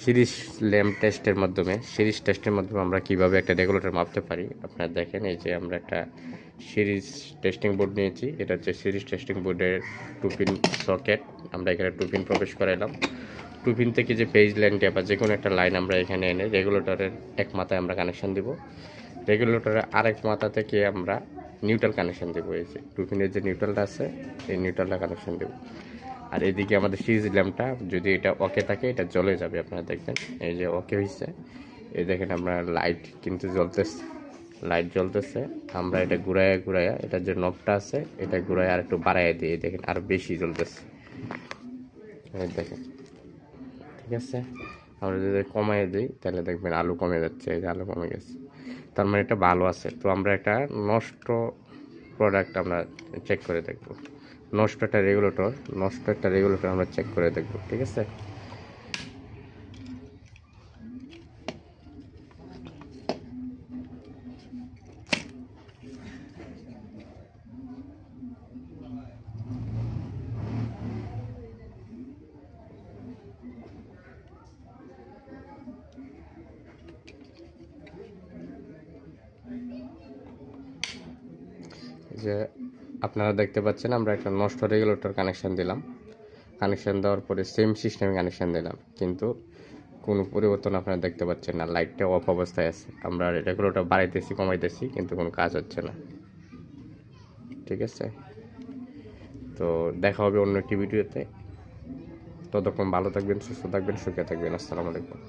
Series টেস্টের মাধ্যমে আমরা কিভাবে একটা রেগুলেটর মাপতে পারি আপনারা দেখেন। এই যে আমরা একটা সিরিজ টেস্টিং বোর্ড নিয়েছি, এটা হচ্ছে সিরিজ টেস্টিং বোর্ডের 2 পিন সকেট। আমরা এখানে 2 পিন প্রবেশ করাইলাম। 2 পিন থেকে যে পেজ লাইনটা বা যে কোনো একটা লাইন আমরা এখানে এনে রেগুলেটরের এক মাথায় আমরা কানেকশন দিব, রেগুলেটরের আরেক মাথা থেকে আমরা নিউট্রাল কানেকশন দেবো। এই যে 2 পিনের যে নিউট্রালটা আছে এই নিউট্রালটা কানেকশন দেবো। আর এদিকে আমাদের সিরিজ ল্যাম্পটা যদি এটা ওকে থাকে এটা জ্বলে যাবে, আপনারা দেখবেন। এই যে ওকে হয়েছে, এই দেখেন আমরা লাইট কিন্তু জ্বলতেছে। আমরা এটা ঘুরাইয়া এটার যে নবটা আছে এটা ঘুরাইয়া আর একটু বাড়াইয়া দিই, দেখেন আর বেশি জ্বলতেছে। দেখেন, ঠিক আছে। আমরা যদি কমাই দিই তাহলে দেখবেন আলু কমে যাচ্ছে, এই যে আলু কমে গেছে, তার মানে এটা ভালো আছে। তো আমরা একটা নষ্ট প্রোডাক্ট আমরা চেক করে দেখব, নষ্ট একটা রেগুলেটর আমরা চেক করে দেখব, ঠিক আছে। যে আপনারা দেখতে পাচ্ছেন আমরা একটা নষ্ট রেগুলেটর কানেকশন দিলাম, কানেকশন দেওয়ার পরে সেম সিস্টেমে কানেকশন দিলাম, কিন্তু কোনো পরিবর্তন আপনারা দেখতে পাচ্ছেন না, লাইটটা অফ অবস্থায় আছে। আমরা রেগুলেটর বাড়াইতেছি কমাইতেছি কিন্তু কোনো কাজ হচ্ছে না, ঠিক আছে। তো দেখা হবে অন্য একটি ভিডিওতে। ততক্ষণ ভালো থাকবেন, সুস্থ থাকবেন, সুখে থাকবেন। আসসালামু আলাইকুম।